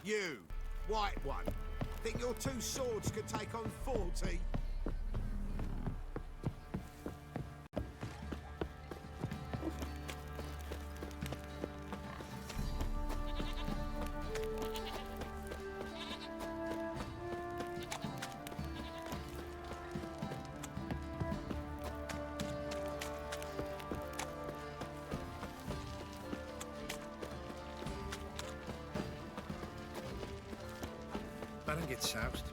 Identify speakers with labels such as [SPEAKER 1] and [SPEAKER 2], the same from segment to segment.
[SPEAKER 1] You, white one. Think your two swords could take on 40?
[SPEAKER 2] Let him get soused.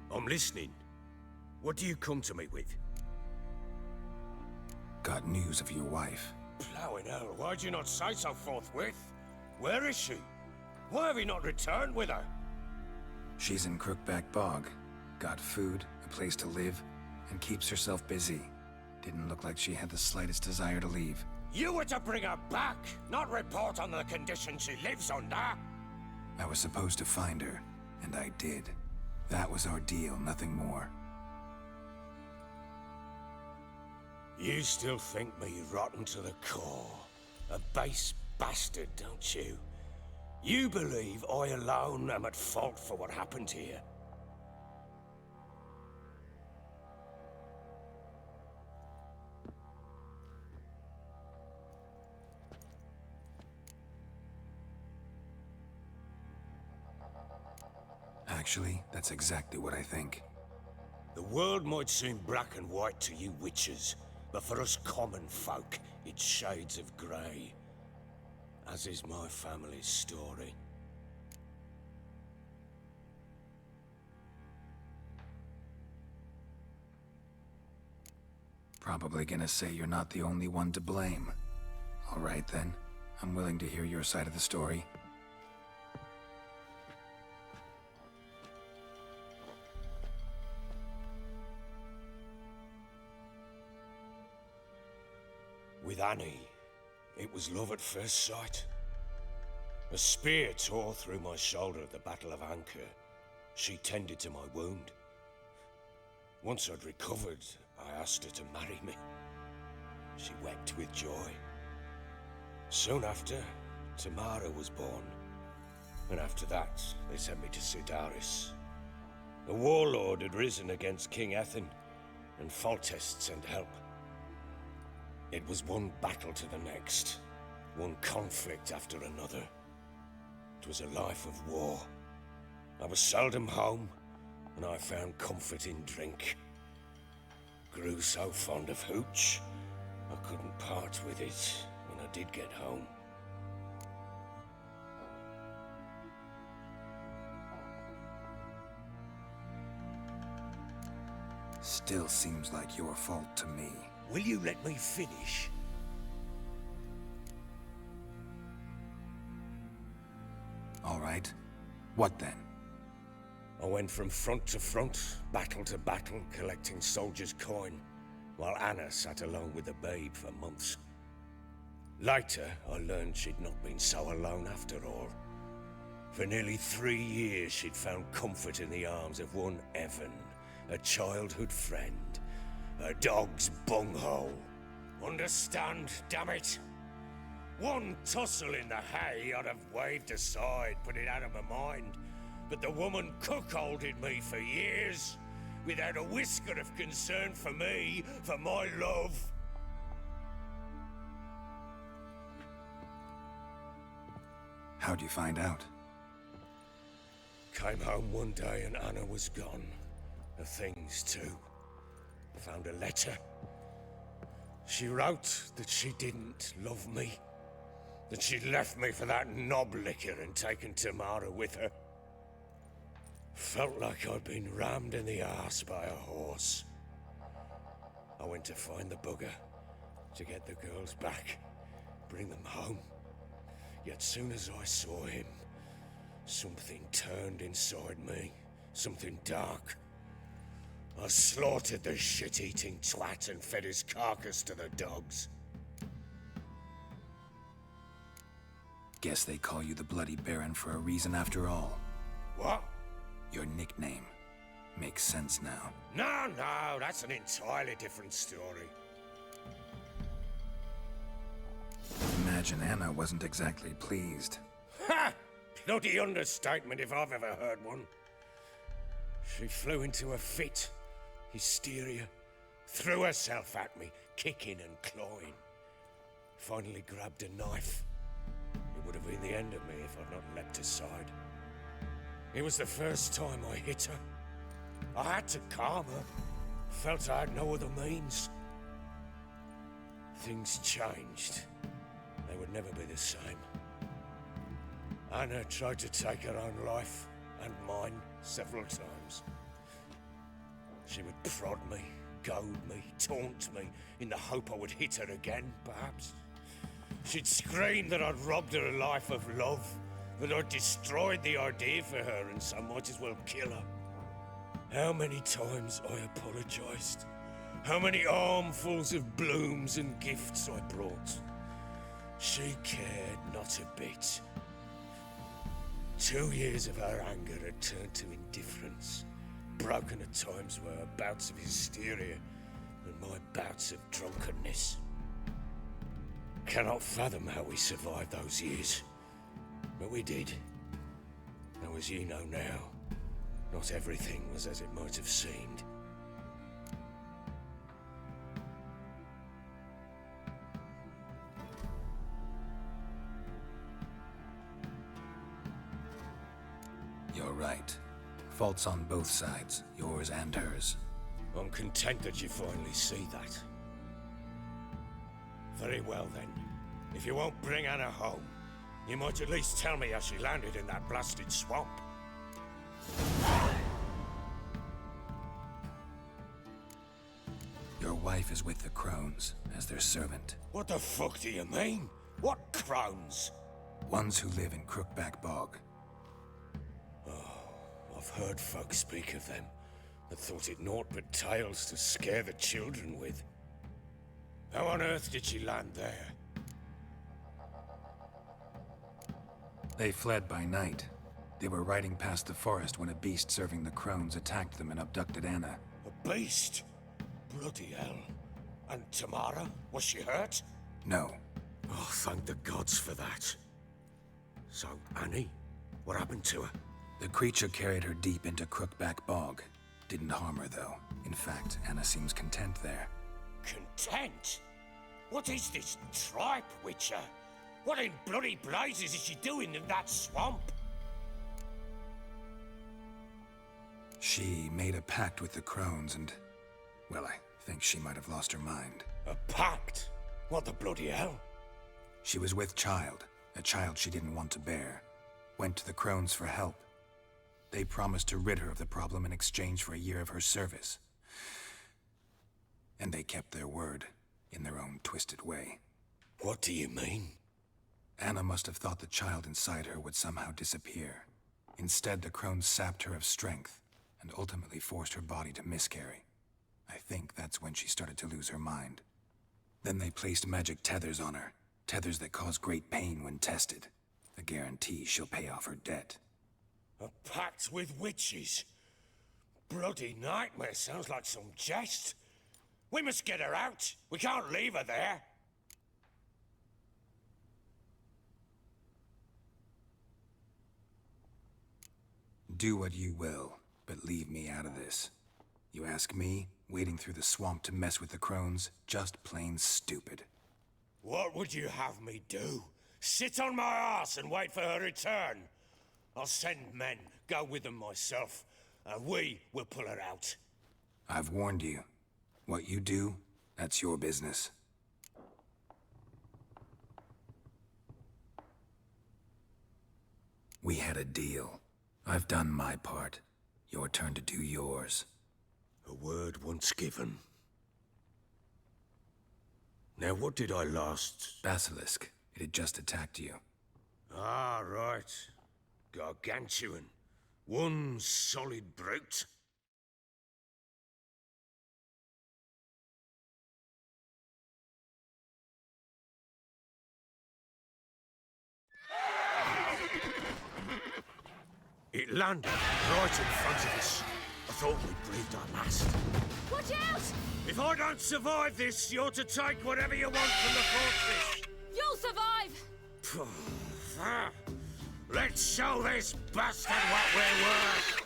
[SPEAKER 3] I'm listening. What do you come to me with?
[SPEAKER 4] Got news of your wife.
[SPEAKER 3] Plowing hell, why'd you not say so forthwith? Where is she? Why have you not returned with her?
[SPEAKER 4] She's in Crookback Bog. Got food, a place to live, and keeps herself busy. Didn't look like she had the slightest desire to leave.
[SPEAKER 3] You were to bring her back, not report on the conditions she lives under.
[SPEAKER 4] I was supposed to find her, and I did. That was our deal, nothing more.
[SPEAKER 3] You still think me rotten to the core. A base bastard, don't you? You believe I alone am at fault for what happened here.
[SPEAKER 4] Actually, that's exactly what I think.
[SPEAKER 3] The world might seem black and white to you witches, but for us common folk, it's shades of grey. As is my family's story.
[SPEAKER 4] Probably gonna say you're not the only one to blame. All right then, I'm willing to hear your side of the story.
[SPEAKER 3] With Annie, it was love at first sight. A spear tore through my shoulder at the Battle of Anchor. She tended to my wound. Once I'd recovered, I asked her to marry me. She wept with joy. Soon after, Tamara was born. And after that, they sent me to Cidaris. A warlord had risen against King Ethan, and Foltest sent help. It was one battle to the next, one conflict after another. It was a life of war. I was seldom home, and I found comfort in drink. Grew so fond of hooch, I couldn't part with it when I did get home.
[SPEAKER 4] Still seems like your fault to me.
[SPEAKER 3] Will you let me finish?
[SPEAKER 4] All right. What then?
[SPEAKER 3] I went from front to front, battle to battle, collecting soldiers' coin, while Anna sat alone with the babe for months. Later, I learned she'd not been so alone after all. For nearly 3 years, she'd found comfort in the arms of one Evan, a childhood friend. A dog's bunghole. Understand, damn it? One tussle in the hay I'd have waved aside, put it out of my mind. But the woman cuckolded me for years, without a whisker of concern for me, for my love.
[SPEAKER 4] How'd you find out?
[SPEAKER 3] Came home one day and Anna was gone. Her things too. Found a letter. She wrote that she didn't love me. That she'd left me for that knob licker and taken Tamara with her. Felt like I'd been rammed in the arse by a horse. I went to find the bugger, to get the girls back, bring them home. Yet soon as I saw him, something turned inside me. Something dark. I slaughtered the shit-eating twat and fed his carcass to the dogs.
[SPEAKER 4] Guess they call you the Bloody Baron for a reason after all.
[SPEAKER 3] What?
[SPEAKER 4] Your nickname. Makes sense now.
[SPEAKER 3] No, that's an entirely different story.
[SPEAKER 4] Imagine Anna wasn't exactly pleased.
[SPEAKER 3] Ha! Bloody understatement if I've ever heard one. She flew into a fit. Hysteria. Threw herself at me, kicking and clawing. Finally grabbed a knife. It would have been the end of me if I'd not leapt aside. It was the first time I hit her. I had to calm her. Felt I had no other means. Things changed. They would never be the same. Anna tried to take her own life, and mine, several times. She would prod me, goad me, taunt me, in the hope I would hit her again, perhaps. She'd scream that I'd robbed her a life of love, that I'd destroyed the idea for her, and so might as well kill her. How many times I apologized. How many armfuls of blooms and gifts I brought. She cared not a bit. 2 years of her anger had turned to indifference, broken at times by her bouts of hysteria and my bouts of drunkenness. Cannot fathom how we survived those years, but we did. Though as you know now, not everything was as it might have seemed.
[SPEAKER 4] You're right. Faults on both sides, yours and hers.
[SPEAKER 3] I'm content that you finally see that. Very well then. If you won't bring Anna home, you might at least tell me how she landed in that blasted swamp.
[SPEAKER 4] Your wife is with the Crones, as their servant.
[SPEAKER 3] What the fuck do you mean? What crones?
[SPEAKER 4] Ones who live in Crookback Bog.
[SPEAKER 3] I've heard folk speak of them, that thought it naught but tales to scare the children with. How on earth did she land there?
[SPEAKER 4] They fled by night. They were riding past the forest when a beast serving the Crones attacked them and abducted Anna.
[SPEAKER 3] A beast? Bloody hell. And Tamara? Was she hurt?
[SPEAKER 4] No.
[SPEAKER 3] Oh, thank the gods for that. So, Annie? What happened to her?
[SPEAKER 4] The creature carried her deep into Crookback Bog. Didn't harm her, though. In fact, Anna seems content there.
[SPEAKER 3] Content? What is this tripe, Witcher? What in bloody blazes is she doing in that swamp?
[SPEAKER 4] She made a pact with the Crones and... well, I think she might have lost her mind.
[SPEAKER 3] A pact? What the bloody hell?
[SPEAKER 4] She was with child, a child she didn't want to bear. Went to the Crones for help. They promised to rid her of the problem in exchange for a year of her service. And they kept their word, in their own twisted way.
[SPEAKER 3] What do you mean?
[SPEAKER 4] Anna must have thought the child inside her would somehow disappear. Instead, the Crones sapped her of strength, and ultimately forced her body to miscarry. I think that's when she started to lose her mind. Then they placed magic tethers on her, tethers that cause great pain when tested. A guarantee she'll pay off her debt.
[SPEAKER 3] A pact with witches? Bloody nightmare, sounds like some jest. We must get her out. We can't leave her there.
[SPEAKER 4] Do what you will, but leave me out of this. You ask me, wading through the swamp to mess with the Crones, just plain stupid.
[SPEAKER 3] What would you have me do? Sit on my ass and wait for her return? I'll send men, go with them myself, and we will pull her out.
[SPEAKER 4] I've warned you. What you do, that's your business. We had a deal. I've done my part. Your turn to do yours.
[SPEAKER 3] A word once given. Now what did I last...
[SPEAKER 4] Basilisk. It had just attacked you.
[SPEAKER 3] Ah, right. Gargantuan. One solid brute. It landed right in front of us. I thought we'd breathed our last.
[SPEAKER 5] Watch out!
[SPEAKER 3] If I don't survive this, you're to take whatever you want from the fortress.
[SPEAKER 5] You'll survive!
[SPEAKER 3] Let's show this bastard what we're worth.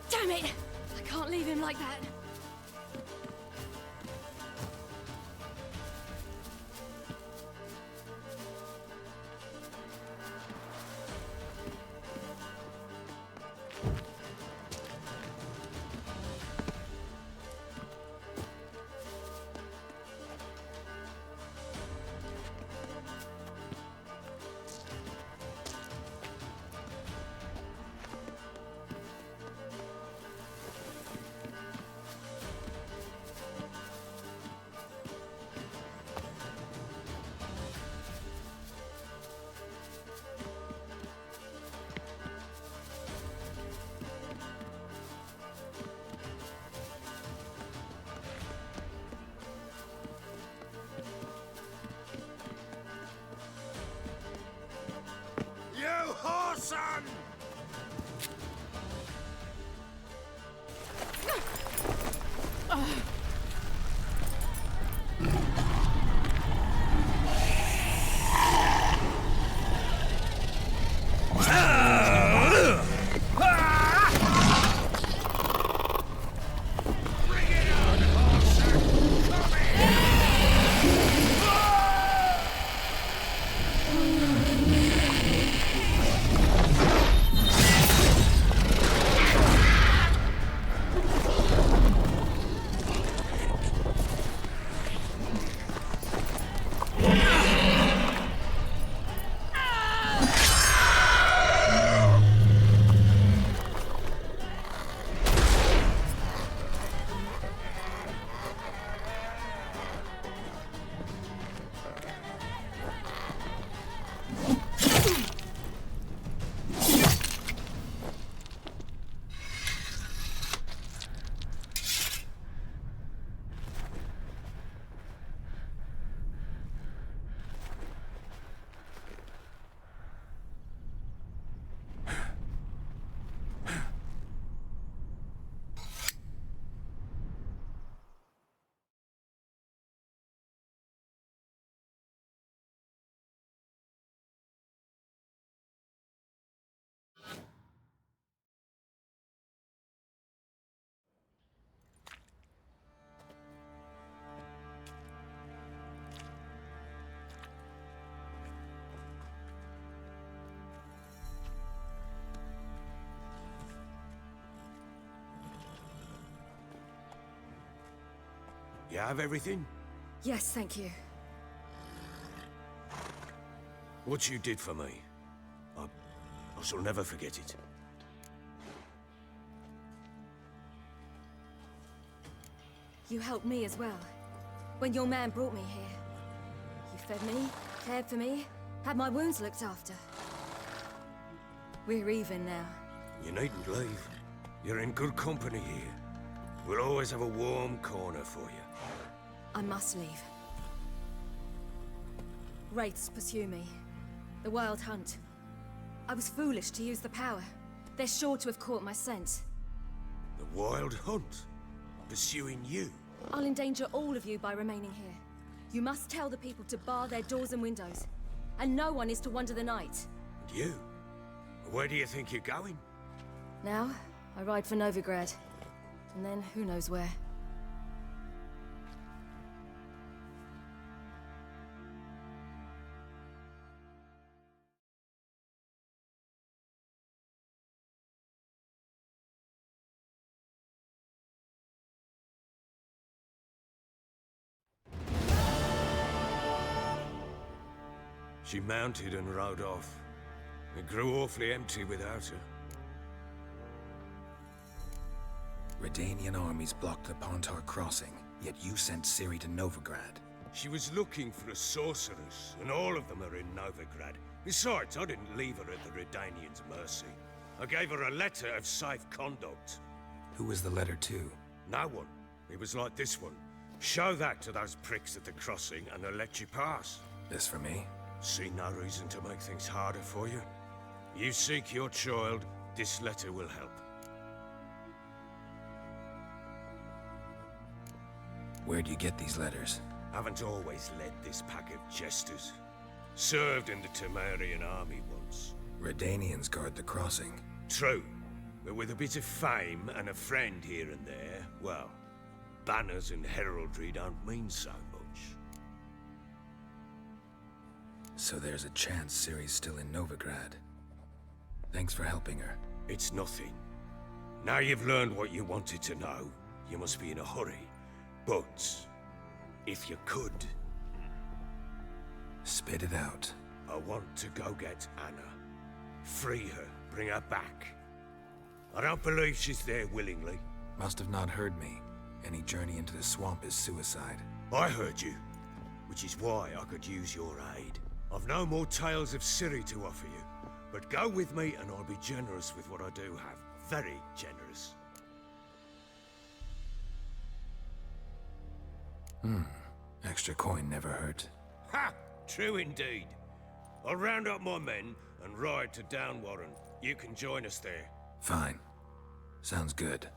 [SPEAKER 5] Damn it! I can't leave him like that.
[SPEAKER 3] You whoreson! You have everything?
[SPEAKER 5] Yes, thank you.
[SPEAKER 3] What you did for me, I shall never forget it.
[SPEAKER 5] You helped me as well. When your man brought me here. You fed me, cared for me, had my wounds looked after. We're even now.
[SPEAKER 3] You needn't leave. You're in good company here. We'll always have a warm corner for you.
[SPEAKER 5] I must leave. Wraiths pursue me. The Wild Hunt. I was foolish to use the power. They're sure to have caught my scent.
[SPEAKER 3] The Wild Hunt? Pursuing you?
[SPEAKER 5] I'll endanger all of you by remaining here. You must tell the people to bar their doors and windows. And no one is to wander the night.
[SPEAKER 3] And you? Where do you think you're going?
[SPEAKER 5] Now, I ride for Novigrad. And then, who knows where.
[SPEAKER 3] She mounted and rode off. It grew awfully empty without her.
[SPEAKER 4] Redanian armies blocked the Pontar crossing, yet you sent Ciri to Novigrad.
[SPEAKER 3] She was looking for a sorceress, and all of them are in Novigrad. Besides, I didn't leave her at the Redanians' mercy. I gave her a letter of safe conduct.
[SPEAKER 4] Who was the letter to?
[SPEAKER 3] No one. It was like this one. Show that to those pricks at the crossing, and they'll let you pass.
[SPEAKER 4] This for me?
[SPEAKER 3] See no reason to make things harder for you. You seek your child, this letter will help.
[SPEAKER 4] Where'd you get these letters?
[SPEAKER 3] Haven't always led this pack of jesters. Served in the Temerian army once.
[SPEAKER 4] Redanians guard the crossing.
[SPEAKER 3] True, but with a bit of fame and a friend here and there, well, banners and heraldry don't mean so much.
[SPEAKER 4] So there's a chance Ciri's still in Novigrad. Thanks for helping her.
[SPEAKER 3] It's nothing. Now you've learned what you wanted to know, you must be in a hurry. But, if you could...
[SPEAKER 4] Spit it out.
[SPEAKER 3] I want to go get Anna. Free her, bring her back. I don't believe she's there willingly.
[SPEAKER 4] Must have not heard me. Any journey into the swamp is suicide.
[SPEAKER 3] I heard you, which is why I could use your aid. I've no more tales of Ciri to offer you, but go with me and I'll be generous with what I do have. Very generous.
[SPEAKER 4] Extra coin never hurt.
[SPEAKER 3] Ha! True indeed. I'll round up my men and ride to Downwarren. You can join us there.
[SPEAKER 4] Fine. Sounds good.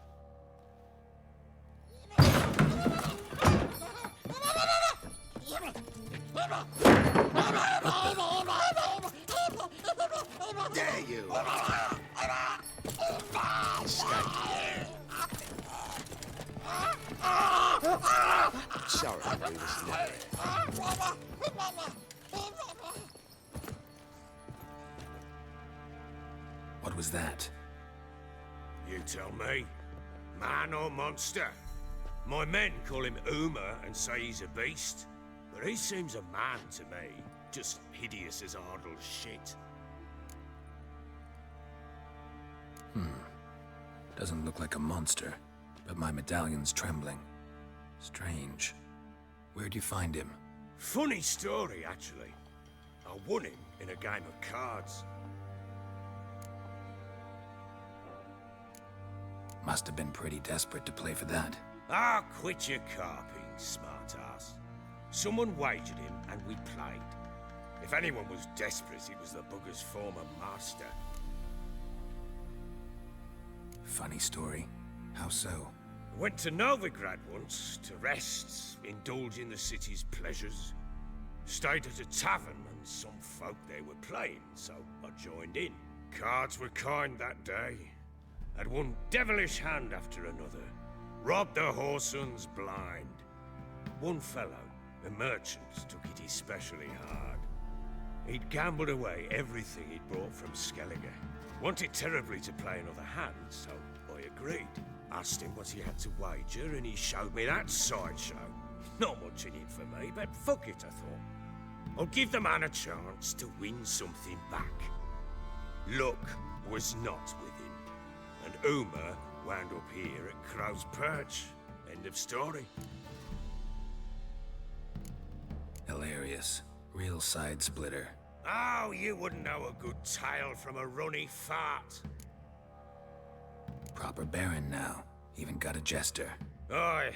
[SPEAKER 1] Dare you! Escape. Sorry, we was never.
[SPEAKER 4] What was that?
[SPEAKER 3] You tell me. Man or monster? My men call him Uma and say he's a beast. But he seems a man to me. Just hideous as Ardle's shit.
[SPEAKER 4] Doesn't look like a monster, but my medallion's trembling. Strange. Where'd you find him?
[SPEAKER 3] Funny story, actually. I won him in a game of cards.
[SPEAKER 4] Must have been pretty desperate to play for that.
[SPEAKER 3] Ah, quit your carping, smartass. Someone wagered him, and we played. If anyone was desperate, it was the bugger's former master.
[SPEAKER 4] Funny story. How so?
[SPEAKER 3] I went to Novigrad once, to rest, indulge in the city's pleasures. Stayed at a tavern, and some folk there were playing, so I joined in. Cards were kind that day. Had one devilish hand after another. Robbed the whoresons blind. One fellow, a merchant, took it especially hard. He'd gambled away everything he'd brought from Skellige. Wanted terribly to play another hand, so I agreed. Asked him what he had to wager, and he showed me that sideshow. Not much in it for me, but fuck it, I thought. I'll give the man a chance to win something back. Luck was not with him, and Uma wound up here at Crow's Perch. End of story.
[SPEAKER 4] Hilarious. Real side splitter.
[SPEAKER 3] Oh, you wouldn't know a good tale from a runny fart.
[SPEAKER 4] Proper baron now. Even got a jester.
[SPEAKER 3] Aye,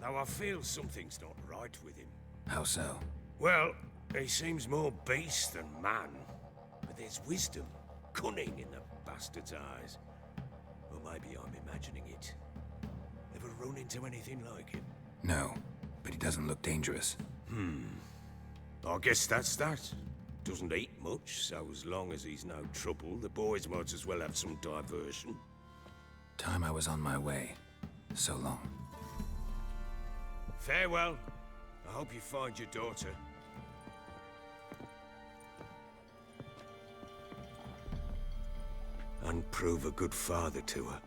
[SPEAKER 3] though I feel something's not right with him.
[SPEAKER 4] How so?
[SPEAKER 3] Well, he seems more beast than man, but there's wisdom, cunning in the bastard's eyes. Or maybe I'm imagining it. Ever run into anything like him?
[SPEAKER 4] No, but he doesn't look dangerous.
[SPEAKER 3] I guess that's that. Doesn't eat much, so as long as he's no trouble, the boys might as well have some diversion.
[SPEAKER 4] Time I was on my way. So long.
[SPEAKER 3] Farewell. I hope you find your daughter. And prove a good father to her.